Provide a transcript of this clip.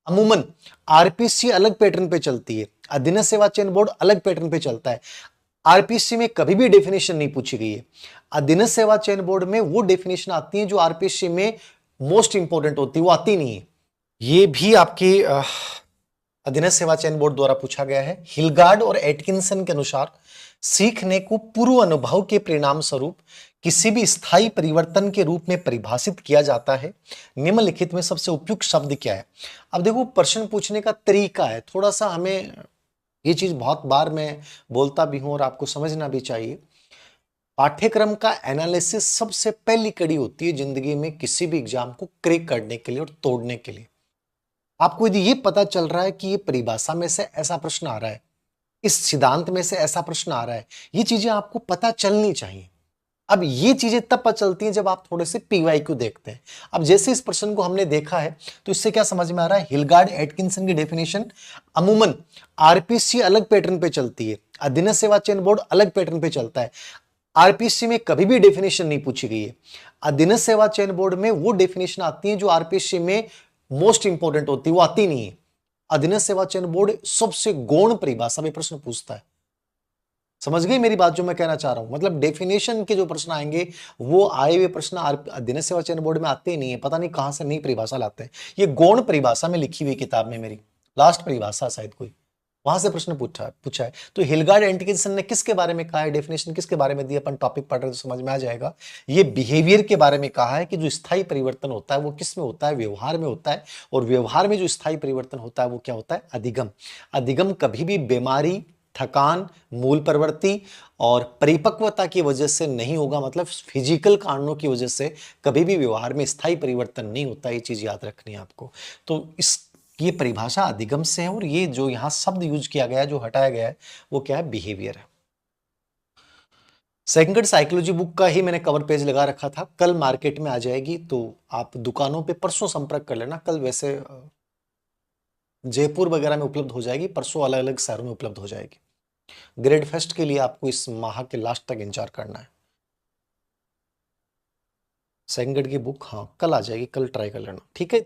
अमूमन आरपीसी अलग पैटर्न पे चलती है, अधीनस्थ सेवा चयन बोर्ड अलग पैटर्न पे चलता है। आरपीसी में कभी भी डेफिनेशन नहीं पूछी गई है। अधीनस्थ सेवा चयन बोर्ड में वो डेफिनेशन आती है जो आरपीसी में मोस्ट इंपॉर्टेंट होती है, वो आती नहीं है। ये भी आपकी अधीनस्थ सेवा चयन बोर्ड द्वारा पूछा गया है। हिलगार्ड और एटकिंसन के अनुसार सीखने को पूर्व अनुभव के परिणाम स्वरूप किसी भी स्थायी परिवर्तन के रूप में परिभाषित किया जाता है। निम्नलिखित में सबसे उपयुक्त शब्द क्या है? अब देखो, प्रश्न पूछने का तरीका है, थोड़ा सा हमें ये चीज बहुत बार मैं बोलता भी हूं और आपको समझना भी चाहिए। पाठ्यक्रम का एनालिसिस सबसे पहली कड़ी होती है जिंदगी में किसी भी एग्जाम को क्रैक करने के लिए और तोड़ने के लिए। आपको यदि ये पता चल रहा है कि ये परिभाषा में से ऐसा प्रश्न आ रहा है, इस सिद्धांत में से ऐसा प्रश्न आ रहा है, ये चीजें आपको पता चलनी चाहिए। अब ये चीजें तब पता चलती हैं जब आप थोड़े से पीवाईक्यू देखते हैं। अब जैसे इस प्रश्न को हमने देखा है तो इससे क्या समझ में आ रहा है? हिलगार्ड एटकिंसन की डेफिनेशन, अमूमन आरपीसी अलग पैटर्न पे चलती है, अधीनस्थ सेवा चयन बोर्ड अलग पैटर्न पे चलता है। आरपीसी में कभी भी डेफिनेशन नहीं पूछी गई है। अधीनस्थ सेवा चयन बोर्ड में वो डेफिनेशन आती है जो आरपीसी में मोस्ट इंपॉर्टेंट होती है, वो आती नहीं है। अधीनस्थ सेवा चयन बोर्ड सबसे गौण परिभाषा में प्रश्न पूछता है। समझ गई मेरी बात जो मैं कहना चाह रहा हूं? मतलब डेफिनेशन के जो प्रश्न आएंगे वो आए हुए प्रश्न अधीनस्थ सेवा चयन बोर्ड में आते ही नहीं है, पता नहीं कहां से नई परिभाषा लाते हैं। ये गौण परिभाषा में लिखी हुई किताब में मेरी लास्ट परिभाषा शायद कोई, वहां से प्रश्न पूछा है। तो हिलगार्ड एटकिंसन ने किसके बारे में कहा है, डेफिनेशन किसके बारे में दी, अपन टॉपिक पढ़ रहे तो समझ में आ जाएगा। ये बिहेवियर के बारे में कहा है कि जो स्थायी परिवर्तन होता है वो किस में होता है? व्यवहार में होता है। और व्यवहार में जो स्थायी परिवर्तन होता है वो क्या होता है? अधिगम। अधिगम कभी भी बीमारी, थकान, मूल प्रवृत्ति और परिपक्वता की वजह से नहीं होगा, मतलब फिजिकल कारणों की वजह से कभी भी व्यवहार में स्थायी परिवर्तन नहीं होता। ये चीज याद रखनी है आपको। तो इस ये परिभाषा अधिगम से है और ये जो यहां शब्द यूज किया गया है, जो हटाया गया है, वो क्या है? बिहेवियर है। सेकंड साइकोलॉजी बुक का ही मैंने कवर पेज लगा रखा था, कल मार्केट में आ जाएगी तो आप दुकानों पे परसों संपर्क कर लेना। कल वैसे जयपुर वगैरह में उपलब्ध हो जाएगी, परसों अलग अलग शहरों में उपलब्ध हो जाएगी। ग्रेड फेस्ट के लिए आपको इस माह के लास्ट तक इंतजार करना है। सेकंड की बुक हाँ कल आ जाएगी, कल ट्राई कर लेना, ठीक है।